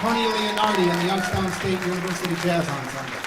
Tony Leonardi and the Youngstown State University Jazz Ensemble.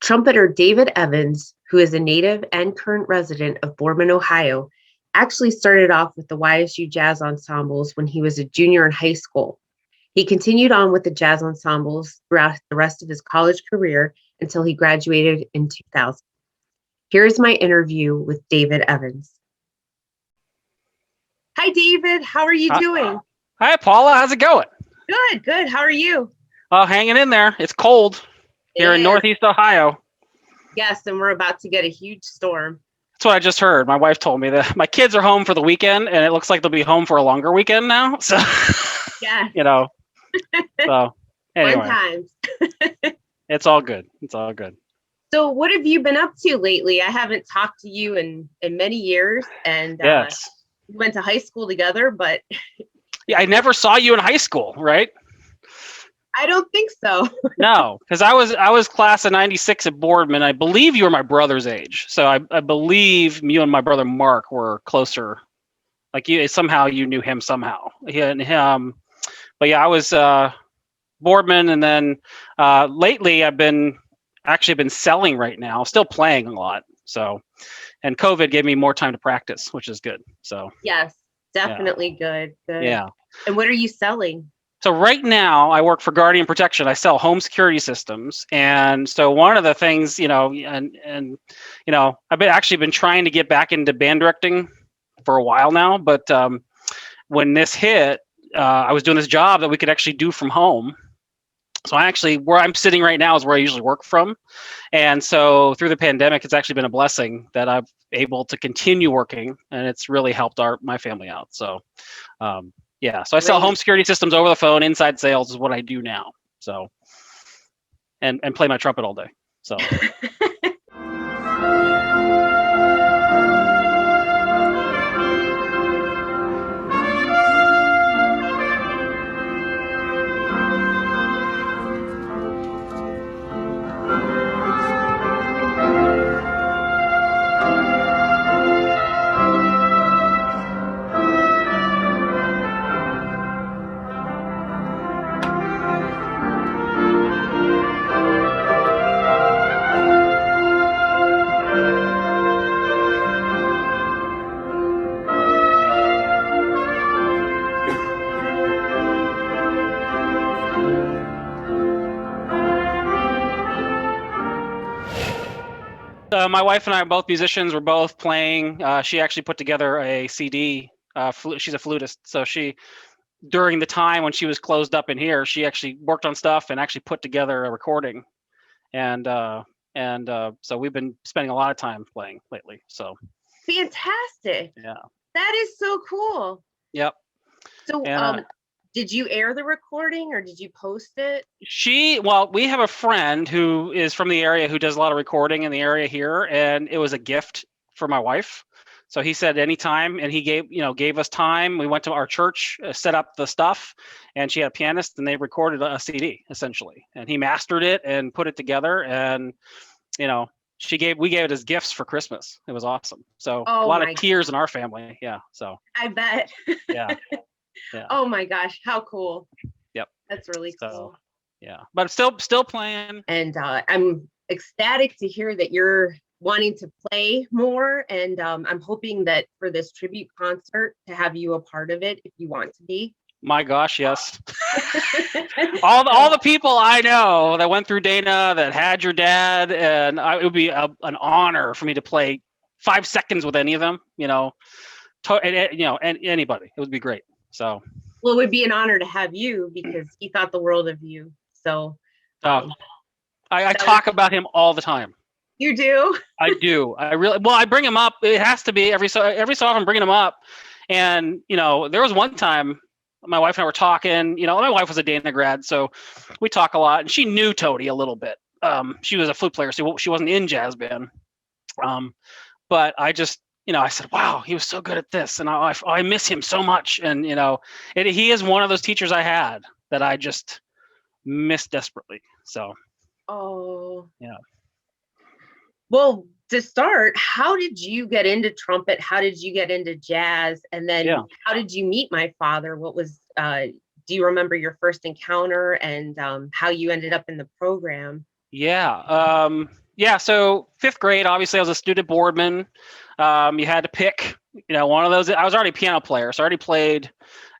Trumpeter David Evans, who is a native and current resident of Boardman, Ohio, actually started off with the YSU jazz ensembles when he was a junior in high school. He continued on with the jazz ensembles throughout the rest of his college career until he graduated in 2000. Here's my interview with David Evans. Hi, David. How are you doing? Hi, Paula. How's it going? Good, good. How are you? Hanging in there. It's cold here in Northeast Ohio. Yes, and we're about to get a huge storm. That's what I just heard. My wife told me that my kids are home for the weekend, and it looks like they'll be home for a longer weekend now. So, yeah, So, anyway, fun times. It's all good. It's all good. So, what have you been up to lately? I haven't talked to you in many years, and yes, we went to high school together, but yeah, I never saw you in high school, right? I don't think so. No, because I was class of '96 at Boardman. I believe you were my brother's age, so I believe you and my brother Mark were closer. Like you somehow you knew him somehow. But yeah, I was Boardman, and then lately I've been selling right now, still playing a lot. So, and COVID gave me more time to practice, which is good. So yes, definitely good. Yeah. And what are you selling? So right now I work for Guardian Protection. I sell home security systems. And so one of the things, and I've been trying to get back into band directing for a while now, but when this hit, I was doing this job that we could actually do from home. So where I'm sitting right now is where I usually work from. And so through the pandemic, it's actually been a blessing that I'm able to continue working, and it's really helped my family out. So, so I sell home security systems over the phone. Inside sales is what I do now. So, and play my trumpet all day. So. My wife and I are both musicians. We're both playing. She actually put together a CD. She's a flutist, so during the time when she was closed up in here, she actually worked on stuff and actually put together a recording. And so we've been spending a lot of time playing lately. So fantastic! Yeah, that is so cool. Yep. So, did you air the recording or did you post it? We have a friend who is from the area who does a lot of recording in the area here, and it was a gift for my wife. So he said anytime, and he gave us time. We went to our church, set up the stuff, and she had a pianist, and they recorded a CD essentially, and he mastered it and put it together, and we gave it as gifts for Christmas. It was awesome. So a lot of tears in our family. Yeah. So I bet. Yeah. Yeah. Oh my gosh, how cool. Yep. That's really cool. Yeah. But still playing. And I'm ecstatic to hear that you're wanting to play more. And I'm hoping that for this tribute concert to have you a part of it if you want to be. My gosh, yes. all the people I know that went through Dana, that had your dad, and it would be an honor for me to play 5 seconds with any of them, and anybody, it would be great. So, Well, it would be an honor to have you because he thought the world of you. So, I talk about him all the time. You do? I do. I bring him up. It has to be every so often bringing him up. And, there was one time my wife and I were talking, my wife was a Dana grad, so we talk a lot, and she knew Tony a little bit. She was a flute player, so she wasn't in jazz band. But I just, I said, wow, he was so good at this. And I miss him so much. And, he is one of those teachers I had that I just miss desperately. So. Oh. Yeah. Well, to start, how did you get into trumpet? How did you get into jazz? And then how did you meet my father? What was, do you remember your first encounter and how you ended up in the program? Yeah. So 5th grade, obviously I was a student boardman. You had to pick, one of those. I was already a piano player, so I already played,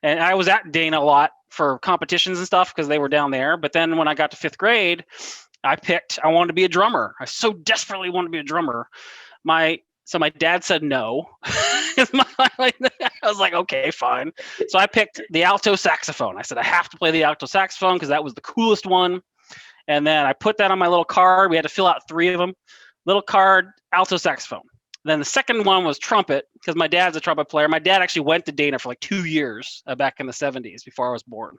and I was at Dana a lot for competitions and stuff because they were down there. But then when I got to 5th grade, I wanted to be a drummer. I so desperately wanted to be a drummer. So my dad said no. I was like, okay, fine. So I picked the alto saxophone. I said, I have to play the alto saxophone because that was the coolest one. And then I put that on my little card. We had to fill out 3 of them. Little card, alto saxophone. Then the second one was trumpet because my dad's a trumpet player. My dad actually went to Dana for like 2 years back in the 70s before I was born.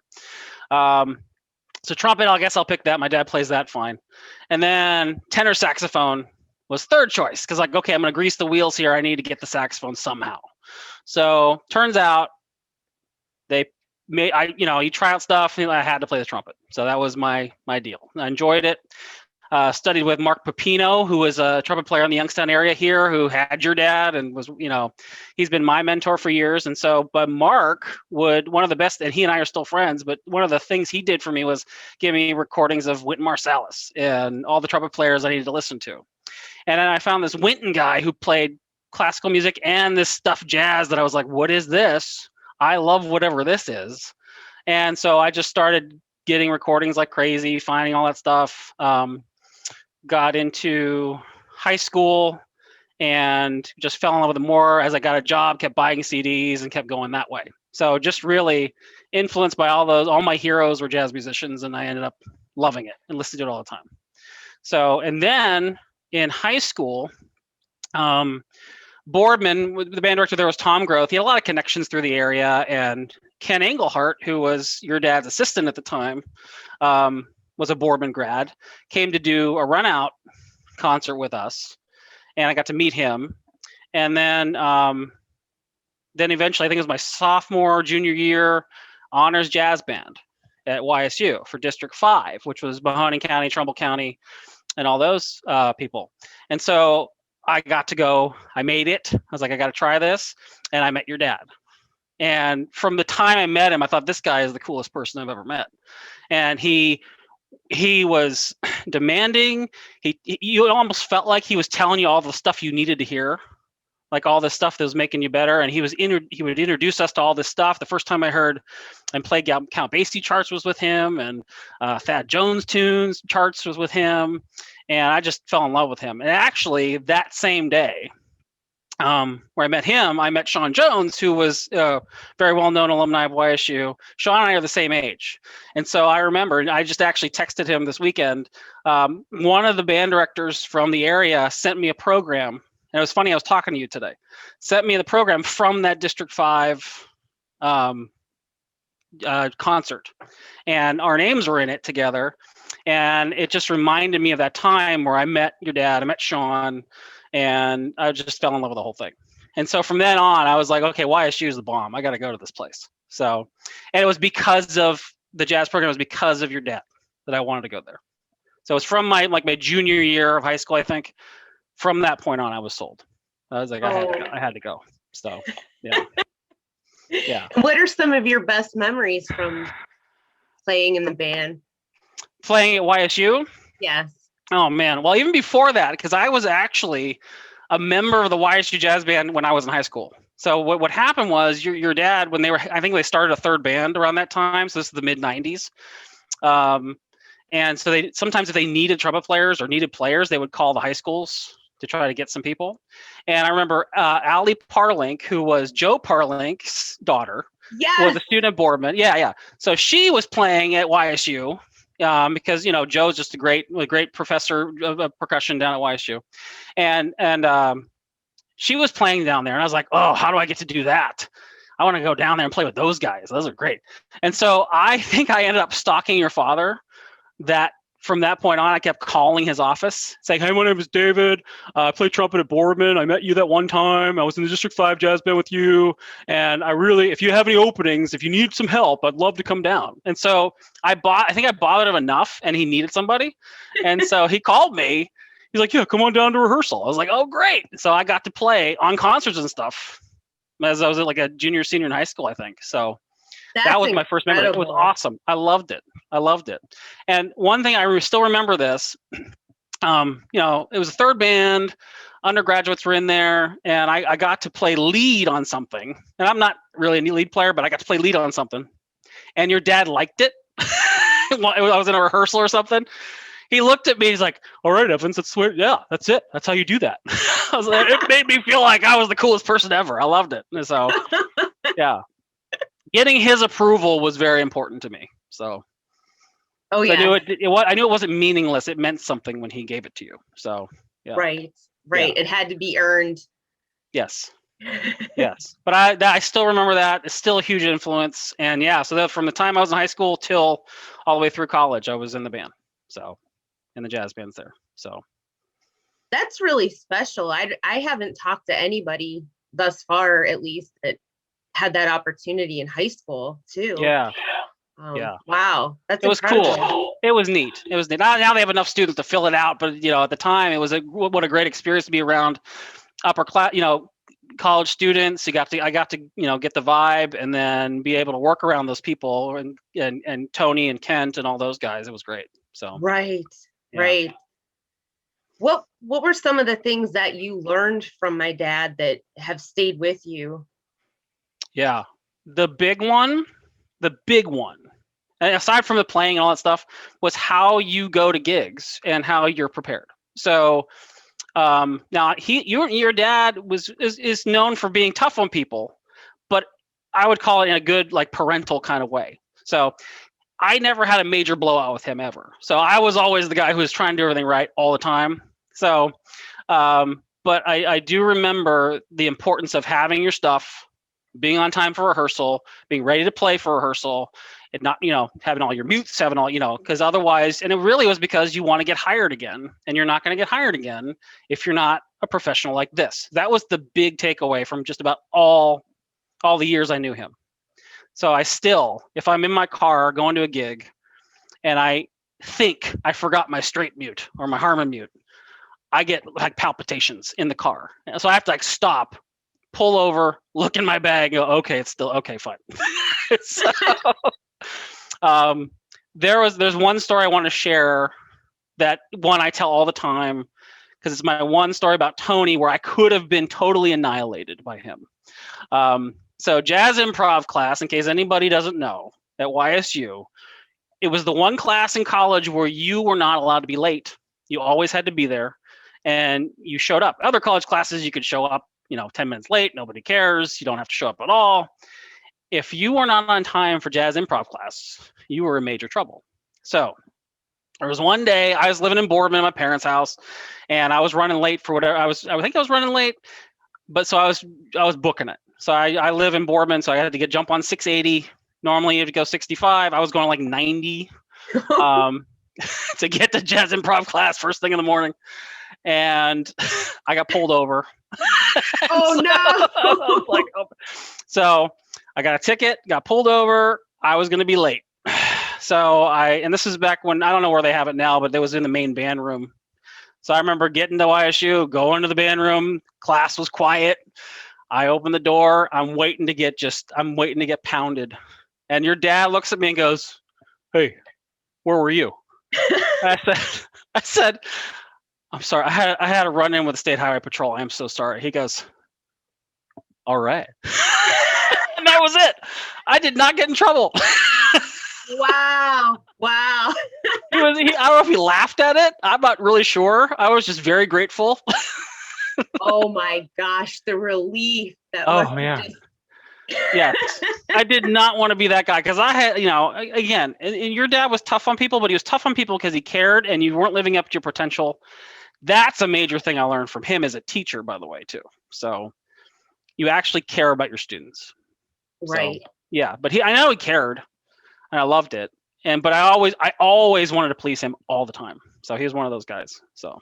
So trumpet, I guess I'll pick that. My dad plays that fine. And then tenor saxophone was third choice because okay, I'm going to grease the wheels here. I need to get the saxophone somehow. So turns out you try out stuff, and I had to play the trumpet. So that was my deal. I enjoyed it. Studied with Mark Pepino, who was a trumpet player in the Youngstown area here, who had your dad and was, he's been my mentor for years. And so, but Mark one of the best, and he and I are still friends, but one of the things he did for me was give me recordings of Wynton Marsalis and all the trumpet players I needed to listen to. And then I found this Wynton guy who played classical music and this stuff jazz that I was like, what is this? I love whatever this is. And so I just started getting recordings like crazy, finding all that stuff. Got into high school and just fell in love with it more as I got a job, kept buying CDs and kept going that way. So just really influenced by all my heroes were jazz musicians, and I ended up loving it and listening to it all the time. So, and then in high school, Boardman, the band director there was Tom Groth. He had a lot of connections through the area, and Ken Engelhart, who was your dad's assistant at the time, was a Boardman grad, came to do a run out concert with us, and I got to meet him. And then eventually, I think it was my sophomore, junior year, honors jazz band at YSU for District 5, which was Mahoning County, Trumbull County, and all those people. And so I got to go. I made it. I was like, I got to try this. And I met your dad. And from the time I met him, I thought, this guy is the coolest person I've ever met. And he was demanding. You almost felt like he was telling you all the stuff you needed to hear, like all the stuff that was making you better. And he would introduce us to all this stuff. The first time I heard and played Count Basie charts was with him, and Thad Jones tunes charts was with him. And I just fell in love with him. And actually, that same day, where I met him, I met Sean Jones, who was a very well-known alumni of YSU. Sean and I are the same age. And so I remember, and I just actually texted him this weekend, one of the band directors from the area sent me a program. And it was funny, I was talking to you today. Sent me the program from that District 5 concert. And our names were in it together. And it just reminded me of that time where I met your dad, I met Sean, and I just fell in love with the whole thing. And so from then on, I was like, okay, YSU is the bomb. I got to go to this place. So, and it was because of the jazz program. It was because of your dad that I wanted to go there. So it's from my junior year of high school, I think. From that point on, I was sold. I was like, I had to go. So, yeah. Yeah. What are some of your best memories from playing in the band? Playing at YSU? Yes. Oh, man. Well, even before that, because I was actually a member of the YSU Jazz Band when I was in high school. So what happened was your dad, when I think they started a third band around that time. So this is the mid-90s. And so sometimes if they needed trumpet players or needed players, they would call the high schools to try to get some people. And I remember Allie Parlink, who was Joe Parlink's daughter, was a student at Boardman. Yeah. So she was playing at YSU because, Joe's just a great professor of percussion down at YSU. And she was playing down there. And I was like, oh, how do I get to do that? I want to go down there and play with those guys. Those are great. And so I think I ended up stalking your father. That from that point on, I kept calling his office saying, hey, my name is David. I play trumpet at Boardman. I met you that one time. I was in the District 5 Jazz Band with you. And if you have any openings, if you need some help, I'd love to come down. And so I think I bothered him enough and he needed somebody. And so he called me. He's like, yeah, come on down to rehearsal. I was like, oh, great. So I got to play on concerts and stuff as I was like a junior, senior in high school, I think. So that was my first memory. It was awesome. I loved it. And one thing I still remember this, it was a third band, undergraduates were in there, and I got to play lead on something. And I'm not really a lead player, but I got to play lead on something. And your dad liked it. I was in a rehearsal or something. He looked at me. He's like, all right, Evans, that's it. That's how you do that. I was like, it made me feel like I was the coolest person ever. I loved it. And so, yeah. Getting his approval was very important to me. So, I knew it wasn't meaningless. It meant something when he gave it to you. So, yeah. Right. Yeah. It had to be earned. Yes. But I still remember that. It's still a huge influence. And yeah, so that from the time I was in high school till all the way through college, I was in the band. So, in the jazz bands there. So, that's really special. I haven't talked to anybody thus far, at least, that had that opportunity in high school too. Yeah. Wow. It was cool. It was neat. Now they have enough students to fill it out, but at the time it was what a great experience to be around upper class, college students. I got to get the vibe and then be able to work around those people and Tony and Kent and all those guys. It was great. So right. What were some of the things that you learned from my dad that have stayed with you? Yeah, the big one, and aside from the playing and all that stuff, was how you go to gigs and how you're prepared. So now your dad is known for being tough on people, but I would call it in a good parental kind of way. So I never had a major blowout with him ever. So I was always the guy who was trying to do everything right all the time. So, but I do remember the importance of having your stuff, being on time for rehearsal, being ready to play for rehearsal, and not, having all your mutes, having all, because otherwise, and it really was because you want to get hired again, and you're not going to get hired again if you're not a professional like this. That was the big takeaway from just about all the years I knew him. So I still, if I'm in my car going to a gig and I think I forgot my straight mute or my Herman mute, I get palpitations in the car. So I have to stop, pull over, look in my bag, go, okay, it's still okay, fine. So, there's one story I want to share, that one I tell all the time, because it's my one story about Tony where I could have been totally annihilated by him. So jazz improv class, in case anybody doesn't know, at YSU, it was the one class in college where you were not allowed to be late. You always had to be there, and you showed up. Other college classes, you could show up 10 minutes late, nobody cares, you don't have to show up at all. If you were not on time for jazz improv class, you were in major trouble. So there was one day I was living in Boardman at my parents' house, and I was running late for whatever. I think I was running late, but so I was booking it. So I live in Boardman, so I had to jump on 680. Normally you have to go 65. I was going 90 to get to jazz improv class first thing in the morning. And I got pulled over. Oh, no. So I got a ticket, got pulled over. I was going to be late. So and this is back when, I don't know where they have it now, but it was in the main band room. So I remember getting to YSU, going to the band room, class was quiet. I opened the door. I'm waiting to get pounded. And your dad looks at me and goes, "Hey, where were you?" I said, "I'm sorry. I had a run in with the State Highway Patrol. I am so sorry." He goes, "All right." And that was it. I did not get in trouble. Wow. I don't know if he laughed at it. I'm not really sure. I was just very grateful. Oh my gosh, the relief that Oh, must man. just Yes. I did not want to be that guy because I had, again, and your dad was tough on people, but he was tough on people because he cared and you weren't living up to your potential. That's a major thing I learned from him as a teacher, by the way, too. So you actually care about your students. right. So, yeah, but I know he cared and I loved it. But I always wanted to please him all the time. So he was one of those guys. So.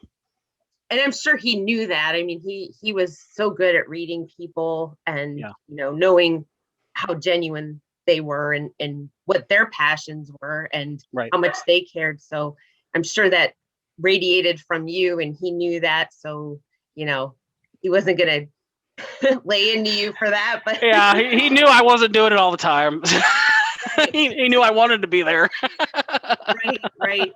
And I'm sure he knew that. I mean, he was so good at reading people and Yeah. knowing how genuine they were and what their passions were and Right. how much they cared. So I'm sure that radiated from you, and he knew that. So he wasn't gonna lay into you for that. But Yeah, he knew I wasn't doing it all the time. he knew I wanted to be there. right.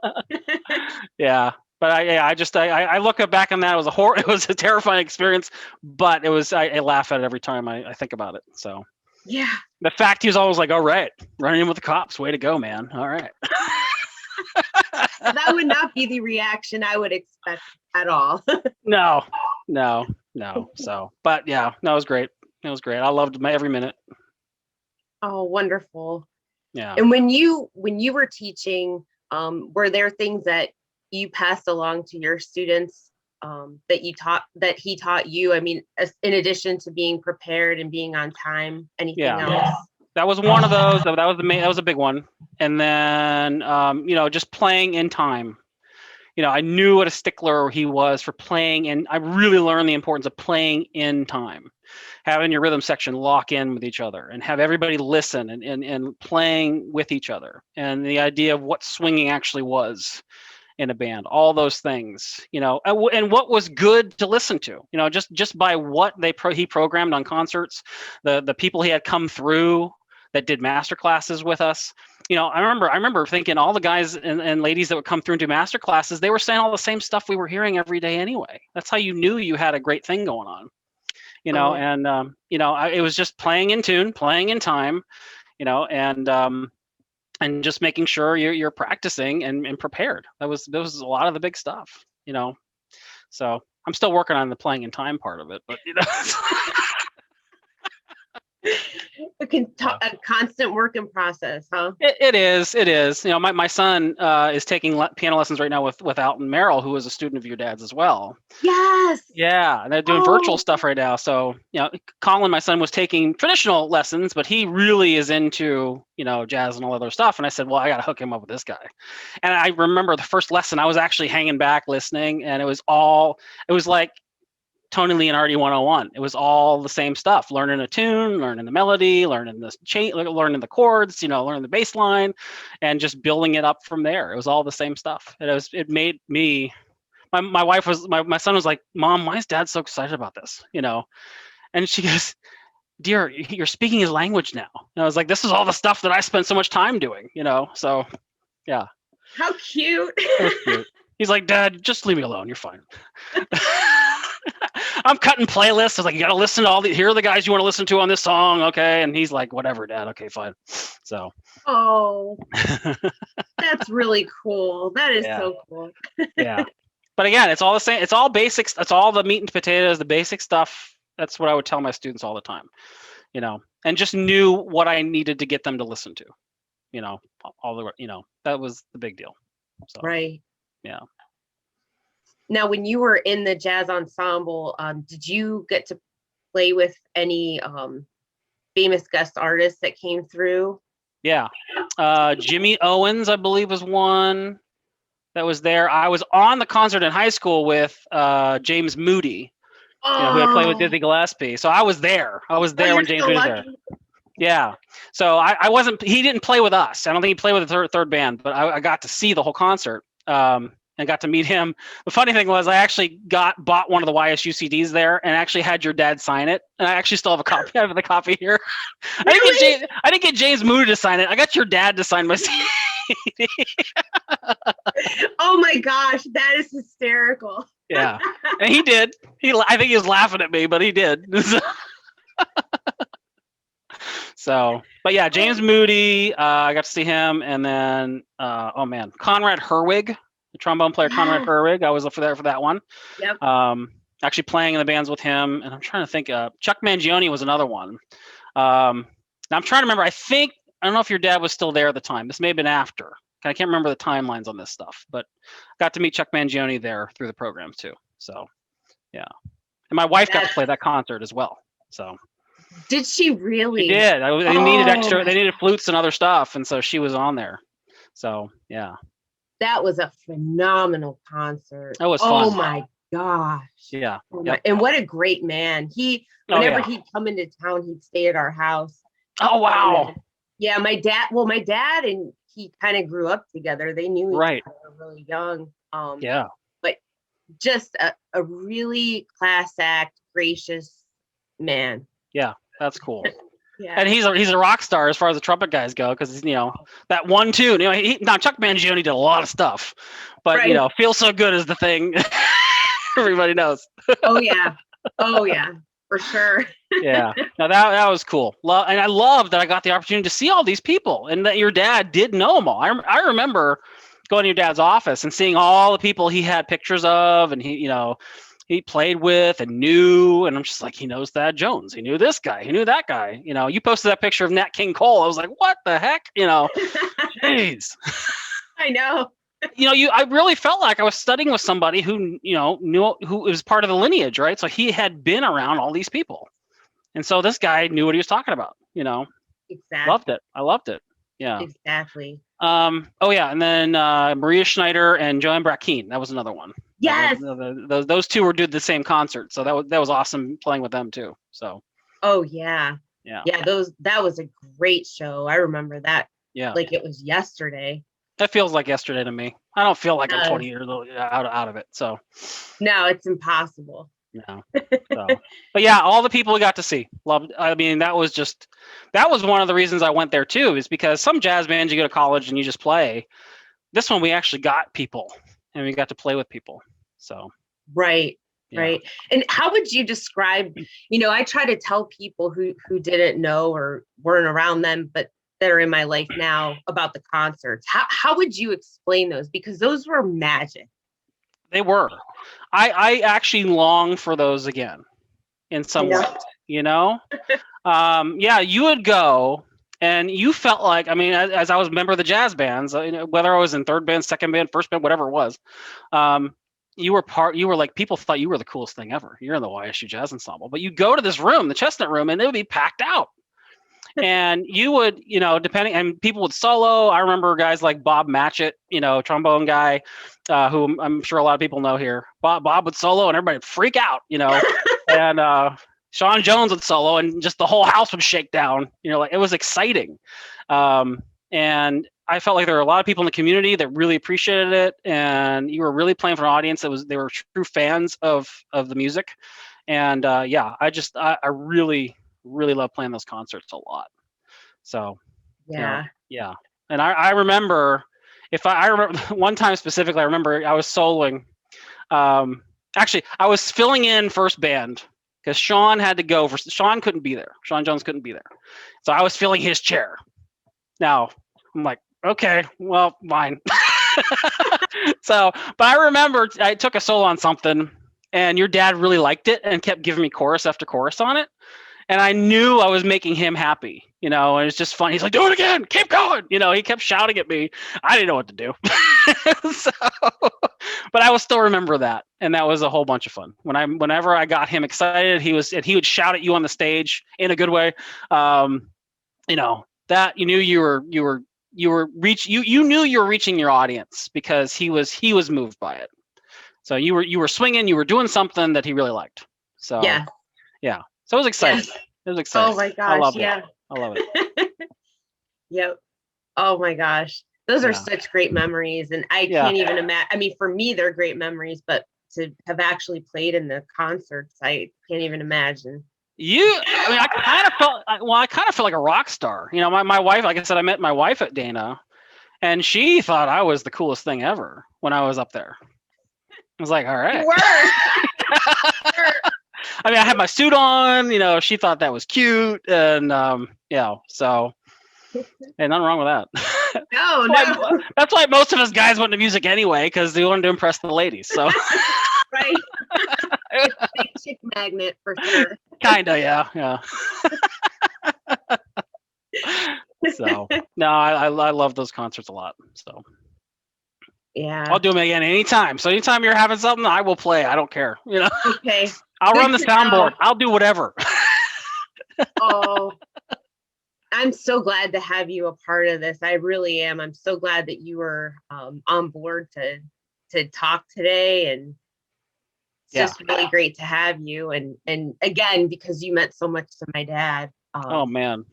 Yeah. But I look back on that. It was a terrifying experience, but I laugh at it every time I think about it. So Yeah. the fact he was always like, all right, running in with the cops, way to go, man. All right. That would not be the reaction I would expect at all. No. So, but yeah, no, it was great. It was great. I loved every minute. Oh, wonderful. Yeah. And when you were teaching, were there things that you passed along to your students that he taught you? I mean, in addition to being prepared and being on time, anything else? That was one of those. That was a big one. And then, just playing in time. I knew what a stickler he was for playing, and I really learned the importance of playing in time, having your rhythm section lock in with each other and have everybody listen and playing with each other, and the idea of what swinging actually was in a band, all those things, and what was good to listen to, just by what he programmed on concerts, the people he had come through that did master classes with us. I remember thinking all the guys and ladies that would come through and do master classes, they were saying all the same stuff we were hearing every day anyway. That's how you knew you had a great thing going on, it was just playing in tune, playing in time, and just making sure you're practicing and prepared. That was a lot of the big stuff, so I'm still working on the playing in time part of it, but A constant work in process, huh? It is. My son is taking piano lessons right now with Alton Merrill, who was a student of your dad's as well. Yes. Yeah, and they're doing virtual stuff right now. So, Colin, my son, was taking traditional lessons, but he really is into, jazz and all other stuff. And I said, well, I got to hook him up with this guy. And I remember the first lesson, I was actually hanging back listening, and it was like Tony Leonardi 101. It was all the same stuff: learning a tune, learning the melody, learning learning the chords, learning the bass line, and just building it up from there. It was all the same stuff. It made me. My wife was my son was like, "Mom, why is Dad so excited about this?" And she goes, "Dear, you're speaking his language now." And I was like, "This is all the stuff that I spent so much time doing." So yeah. How cute. Cute. He's like, "Dad, just leave me alone. You're fine." I'm cutting playlists. I was like, you got to listen to here are the guys you want to listen to on this song. Okay. And he's like, whatever, Dad. Okay, fine. So. Oh, that's really cool. That is so cool. Yeah. But again, it's all the same. It's all basics. It's all the meat and potatoes, the basic stuff. That's what I would tell my students all the time, and just knew what I needed to get them to listen to, that was the big deal. So, right. Yeah. Now, when you were in the jazz ensemble, did you get to play with any famous guest artists that came through? Yeah. Jimmy Owens, I believe, was one that was there. I was on the concert in high school with James Moody, who I played with Dizzy Gillespie. So I was there. When James Moody was there. Yeah. So I wasn't. He didn't play with us. I don't think he played with the third band, but I got to see the whole concert. And got to meet him. The funny thing was I actually bought one of the YSU CDs there and actually had your dad sign it. And I actually still have a copy. I have the copy here. Really? I didn't get James Moody to sign it. I got your dad to sign my CD. Oh my gosh, that is hysterical. Yeah. And he did. I think he was laughing at me, but he did. So, but yeah, James Moody, I got to see him. And then, Conrad Herwig. The trombone player, Conrad Herwig. I was there for that one. Yep. I actually playing in the bands with him. And I'm trying to think. Chuck Mangione was another one. Now I'm trying to remember. I don't know if your dad was still there at the time. This may have been after. I can't remember the timelines on this stuff, but got to meet Chuck Mangione there through the program too. So, yeah. And my wife got to play that concert as well. So. Did she really? She did. They needed extra. They needed flutes and other stuff, and so she was on there. So yeah. That was a phenomenal concert. That was fun. Oh my gosh. Yeah. Yep. And what a great man. Whenever he'd come into town, he'd stay at our house. Oh wow. Yeah, my dad and he kind of grew up together. They knew each other really young. Yeah. But just a really class act, gracious man. Yeah, that's cool. Yeah. And he's a rock star as far as the trumpet guys go, because that one tune. Now Chuck Mangione did a lot of stuff, but "Feel So Good" is the thing everybody knows. Oh yeah, for sure. Yeah, no, that was cool. And I love that I got the opportunity to see all these people, and that your dad did know them all. I remember going to your dad's office and seeing all the people he had pictures of, and he played with and knew, and I'm just like, he knows Thad Jones. He knew this guy. He knew that guy. You posted that picture of Nat King Cole. I was like, what the heck? Jeez. I know. I really felt like I was studying with somebody who, knew, who was part of the lineage, right? So he had been around all these people. And so this guy knew what he was talking about, Exactly. Loved it. I loved it. Yeah. Exactly. Oh yeah. And then Maria Schneider and Joanne Brackeen. That was another one. Yes. Those two did the same concert. So that was awesome playing with them too. So. Oh yeah. Yeah. Yeah. That was a great show. I remember that. Yeah. Like it was yesterday. That feels like yesterday to me. I don't feel like I'm 20 years old out of it. So. No, it's impossible. No. So. But yeah, all the people we got to see. Loved. I mean, that was one of the reasons I went there too, is because some jazz bands you go to college and you just play. This one we actually got people and we got to play with people. So. Right. Yeah. Right. And how would you describe, I try to tell people who didn't know or weren't around them, but that are in my life now about the concerts. How would you explain those? Because those were magic. They were. I actually long for those again in some ways, yeah, you would go and you felt like, as I was a member of the jazz bands, whether I was in third band, second band, first band, whatever it was, you were like, people thought you were the coolest thing ever. You're in the YSU Jazz Ensemble, but you go to this room, the Chestnut Room, and it would be packed out. And you would, depending, and people would solo. I remember guys like Bob Matchett, trombone guy, who I'm sure a lot of people know here. Bob would solo and everybody would freak out, and Sean Jones would solo and just the whole house would shake down. Like it was exciting. And I felt like there were a lot of people in the community that really appreciated it, and you were really playing for an audience they were true fans of the music. And yeah, I really love playing those concerts a lot. So yeah. And I remember I remember one time specifically, I remember I was soloing. Actually, I was filling in first band because Sean had to go Sean couldn't be there. Sean Jones couldn't be there. So I was filling his chair. Now I'm like, okay, well, fine. But I remember I took a solo on something and your dad really liked it and kept giving me chorus after chorus on it. And I knew I was making him happy, and it's just fun. He's like, do it again, keep going. He kept shouting at me. I didn't know what to do. But I will still remember that. And that was a whole bunch of fun. Whenever I got him excited, he would shout at you on the stage in a good way. That you knew you knew you were reaching your audience because he was moved by it. So you were swinging, you were doing something that he really liked. So yeah. So it was exciting. Yes. It was exciting. Oh my gosh! I love yeah, it. I love it. Yep. Oh my gosh, those are such great memories, and I can't even imagine. For me, they're great memories, but to have actually played in the concerts, I can't even imagine. I kind of felt like a rock star. My wife, like I said, I met my wife at Dana, and she thought I was the coolest thing ever when I was up there. I was like, all right. You were. I had my suit on, she thought that was cute. And, so, and nothing wrong with that. No. That's why most of us guys went to music anyway, because they wanted to impress the ladies. So, right. magnet for sure. Kinda, yeah. So no, I love those concerts a lot. So Yeah. I'll do them again anytime. So anytime you're having something, I will play. I don't care. Okay. I'll Good run the to soundboard. know. I'll do whatever. Oh, I'm so glad to have you a part of this. I really am. I'm so glad that you were on board to talk today, and it's Yeah. just really great to have you. And again, because you meant so much to my dad. Oh man,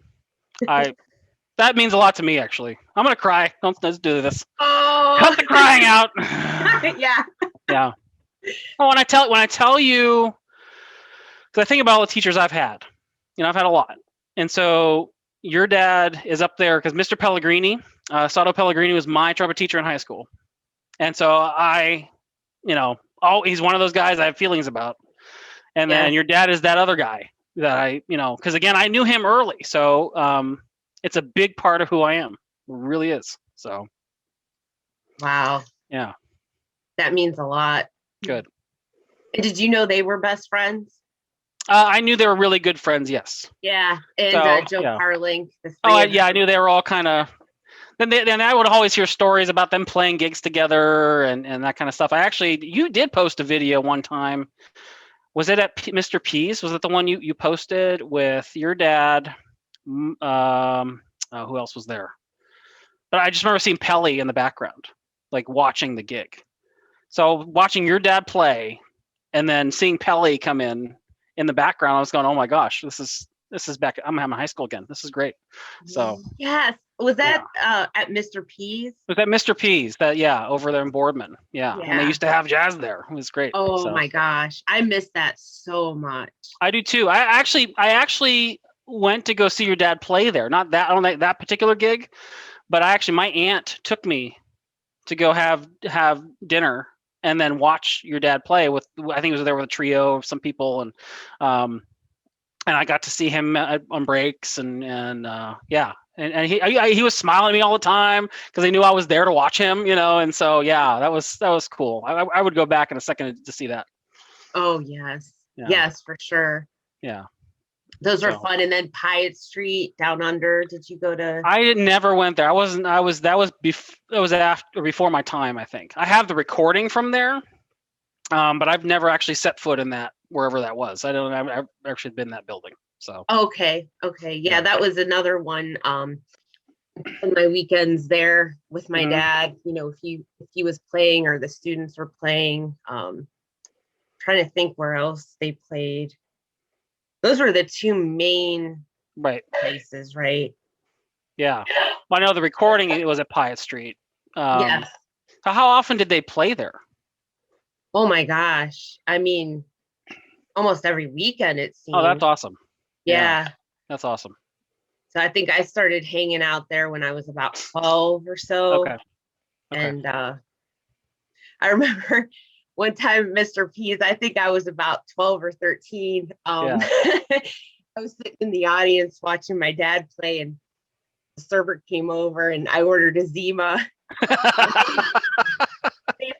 that means a lot to me. Actually, I'm gonna cry. Let's do this. Oh, Cut the crying out. yeah. Yeah. Oh, when I tell you, because I think about all the teachers I've had. I've had a lot, and so your dad is up there because Mr. Pellegrini, Sato Pellegrini, was my trumpet teacher in high school, and so he's one of those guys I have feelings about. And then your dad is that other guy that because again, I knew him early, so it's a big part of who I am. It really is. So. Wow. Yeah. That means a lot. Good. And did you know they were best friends? I knew they were really good friends. Yes. Yeah, and Joe Parling. I knew they were all kind of. Then I would always hear stories about them playing gigs together and that kind of stuff. You did post a video one time. Was it at Mr. P's? Was it the one you posted with your dad? Who else was there? But I just remember seeing Pelly in the background, like watching the gig. So watching your dad play, and then seeing Pelly come in the background, I was going, "Oh my gosh, this is back. I'm having high school again. This is great." So yes, was that at Mr. P's? Was that Mr. P's? Over there in Boardman. Yeah, and they used to have jazz there. It was great. Oh my gosh, I miss that so much. I do too. I actually went to go see your dad play there. Not that on that particular gig, but my aunt took me to go have dinner and then watch your dad play with. I think it was there with a trio of some people, and I got to see him on breaks and he was smiling at me all the time because he knew I was there to watch him, and so that was cool. I would go back in a second to see that. Oh yes, yes, for sure. Yeah. Those were fun. And then Piatt Street Down Under. Did you go to? I never went there. That was before my time. I think I have the recording from there, but I've never actually set foot in that wherever that was. I've actually been in that building. So okay, yeah, that was another one. In my weekends there with my dad, if he was playing or the students were playing. Trying to think where else they played. Those were the two main places, right? Yeah. Well, I know the recording, it was at Piatt Street. Yes. So how often did they play there? Oh my gosh. I mean, almost every weekend it seems. Oh, that's awesome. Yeah. That's awesome. So I think I started hanging out there when I was about 12 or so. Okay. And I remember one time, Mr. P's, I think I was about 12 or 13. I was sitting in the audience watching my dad play, and the server came over and I ordered a Zima. They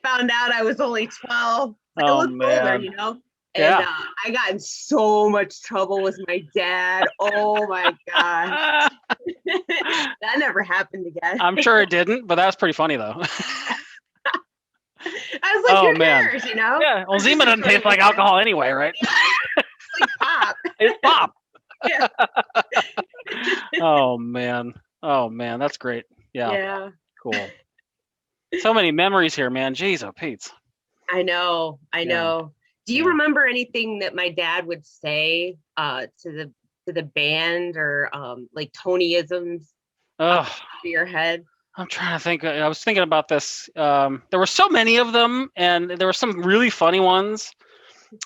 found out I was only 12. I looked older, And I got in so much trouble with my dad. Oh my gosh. That never happened again. I'm sure it didn't, but that was pretty funny though. I was like, who cares, Yeah, well, Zima doesn't taste like alcohol anyway, right? It's like pop. It's pop. Yeah. Oh man, that's great. Yeah. Cool. So many memories here, man. Jeez, oh Pete. I know. Do you remember anything that my dad would say to the band, or like Tonyisms to your head? I'm trying to think. I was thinking about this. There were so many of them, and there were some really funny ones.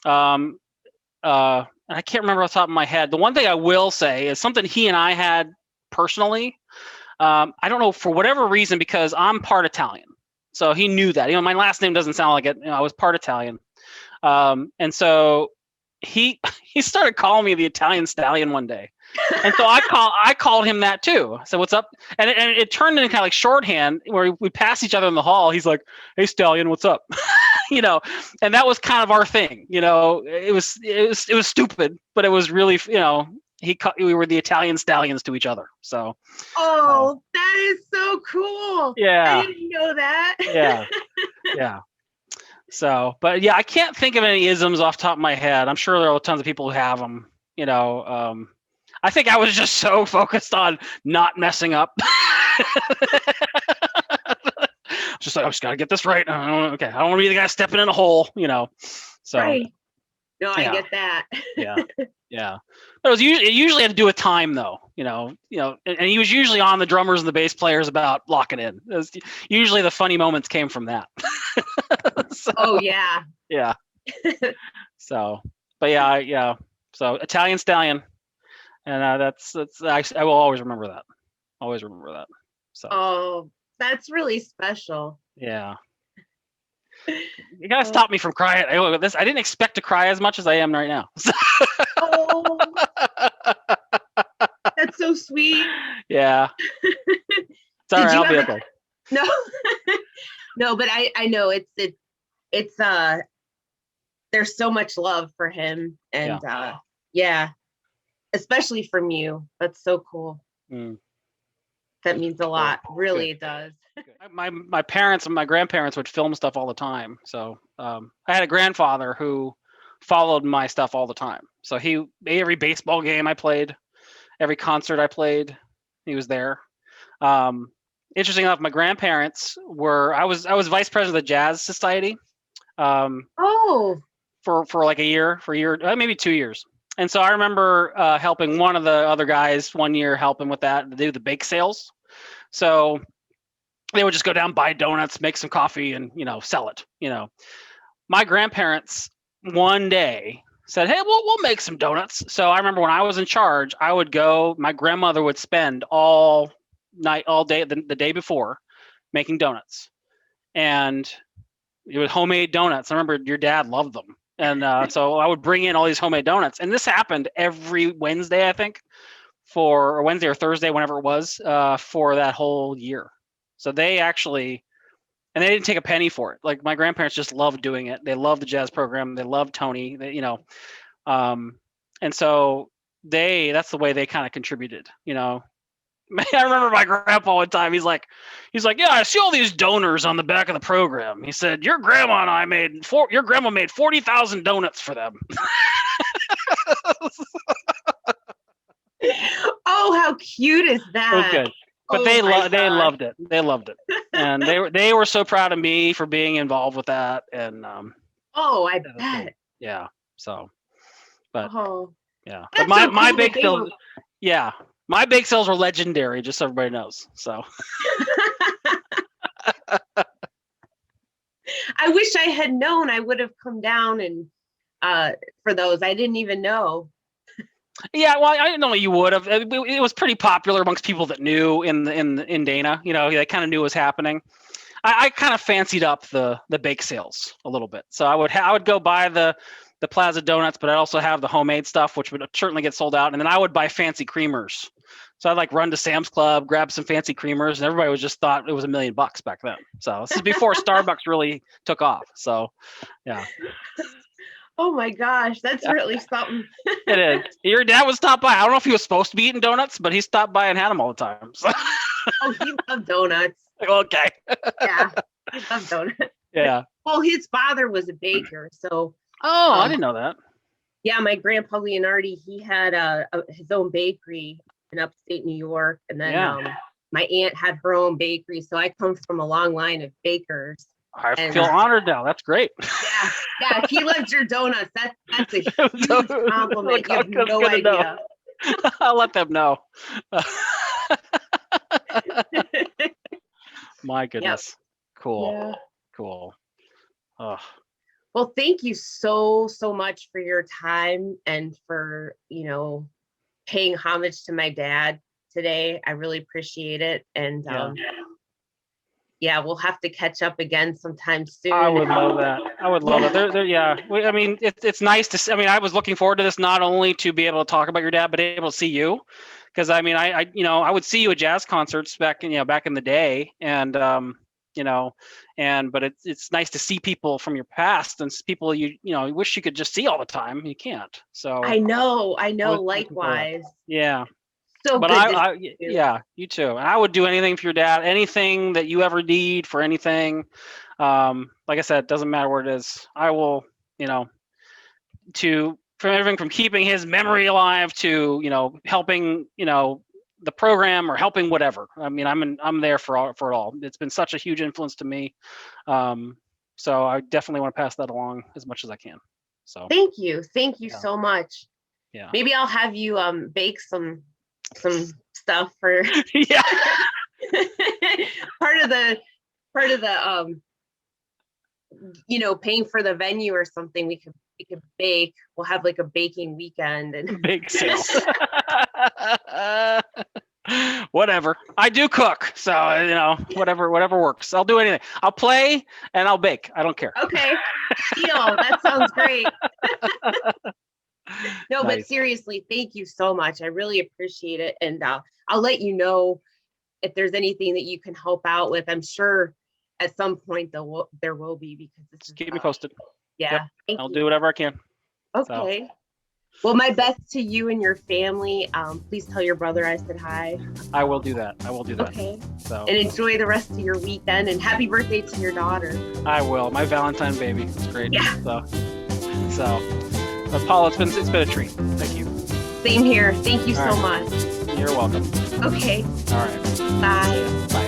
I can't remember off the top of my head. The one thing I will say is something he and I had personally. I don't know, for whatever reason, because I'm part Italian, so he knew that. My last name doesn't sound like it. I was part Italian, and so he started calling me the Italian Stallion one day. And so I called him that too. So what's up? And it turned into kind of like shorthand where we pass each other in the hall. He's like, "Hey Stallion, what's up?" and that was kind of our thing. It was stupid, but it was really, we were the Italian stallions to each other. So. Oh, that is so cool. Yeah. I didn't know that. Yeah. Yeah. So, but yeah, I can't think of any isms off the top of my head. I'm sure there are tons of people who have them. I think I was just so focused on not messing up. Just like, I just got to get this right. Okay, I don't want to be the guy stepping in a hole. So. Right. No, I get that. Yeah. Yeah. But it usually had to do with time, though. And he was usually on the drummers and the bass players about locking in. Usually the funny moments came from that. So, oh yeah. Yeah. So, but yeah. So Italian stallion, and that's I will always remember that. Always remember that. So. Oh, that's really special. Yeah. You gotta stop me from crying. I didn't expect to cry as much as I am right now. Oh, that's so sweet. Yeah. It's all right. I'll be okay. No, no, but I know it's there's so much love for him, and yeah, especially from you. That's so cool. That means a lot. Really, it does. My parents and my grandparents would film stuff all the time. So I had a grandfather who followed my stuff all the time. So every baseball game I played, every concert I played, he was there. Interesting enough, my grandparents I was vice president of the Jazz Society. For like a year, maybe 2 years. And so I remember helping one of the other guys one year, helping with that, to do the bake sales. So they would just go down, buy donuts, make some coffee, and sell it. My grandparents one day said, "Hey, we'll make some donuts." So I remember when I was in charge, I would go. My grandmother would spend all night, all day, the day before, making donuts, and it was homemade donuts. I remember your dad loved them, and so I would bring in all these homemade donuts, and this happened every Wednesday, I think, or Wednesday or Thursday, whenever it was, for that whole year. So they actually, and they didn't take a penny for it. Like my grandparents just loved doing it. They loved the jazz program. They loved Tony. And so that's the way they kind of contributed. I remember my grandpa one time. He's like, "Yeah, I see all these donors on the back of the program." He said, "Your grandma and I your grandma made 40,000 donuts for them." Oh, how cute is that? It was good. But they loved it. They loved it, and they were so proud of me for being involved with that. And I bet. Yeah. So, but yeah, that's but so my cool bake sales, my bake sales were legendary. Just so everybody knows. So. I wish I had known. I would have come down and for those. I didn't even know. Yeah, well, I didn't know you would have. It was pretty popular amongst people that knew in Dana. They kind of knew what was happening. I kind of fancied up the bake sales a little bit. So I would go buy the Plaza donuts, but I'd also have the homemade stuff, which would certainly get sold out. And then I would buy fancy creamers. So I'd run to Sam's Club, grab some fancy creamers, and everybody just thought it was $1 million back then. So this is before Starbucks really took off. So yeah. Oh my gosh, that's really something. It is. Your dad would stop by. I don't know if he was supposed to be eating donuts, but he stopped by and had them all the time. So. Oh, he loved donuts. Okay. Yeah, he loved donuts. Yeah. Well, his father was a baker, so. Oh, I didn't know that. Yeah, my grandpa Leonardi, he had his own bakery in upstate New York, and then my aunt had her own bakery. So I come from a long line of bakers. I feel honored now. That's great. Yeah. He loves your donuts. That's a huge compliment. You have no idea. I'll let them know. My goodness. Yep. Cool. Yeah. Cool. Oh. Well, thank you so much for your time and for, paying homage to my dad today. I really appreciate it. And we'll have to catch up again sometime soon. I would love that. I would love it. It's nice to see. I was looking forward to this, not only to be able to talk about your dad, but able to see you. Because I would see you at jazz concerts back in the day, and but it's nice to see people from your past and people you wish you could just see all the time. You can't. So I know. Likewise. Yeah. So But good. yeah, you too. And I would do anything for your dad, anything that you ever need for anything. Like I said, it doesn't matter what it is. I will, from everything from keeping his memory alive to, helping, the program or helping whatever. I mean, I'm there for it all. It's been such a huge influence to me. So I definitely want to pass that along as much as I can. So thank you so much. Yeah. Maybe I'll have you bake some stuff for yeah. part of the paying for the venue or something. We could bake. We'll have like a baking weekend and bake sales. Whatever. I do cook, so whatever works. I'll do anything. I'll play and I'll bake. I don't care. Okay. Deal. That sounds great. No, Nice. But seriously, thank you so much. I really appreciate it. And I'll let you know if there's anything that you can help out with. I'm sure at some point there will be, because this is Keep me posted. Yeah. Yep. I'll do whatever I can. Okay. So. Well, my best to you and your family. Please tell your brother I said hi. I will do that. Okay. So. And enjoy the rest of your weekend, and happy birthday to your daughter. I will. My Valentine baby. It's great. Yeah. So. But Paula, it's been a treat. Thank you. Same here. Thank you so much. You're welcome. Okay. All right. Bye. Bye.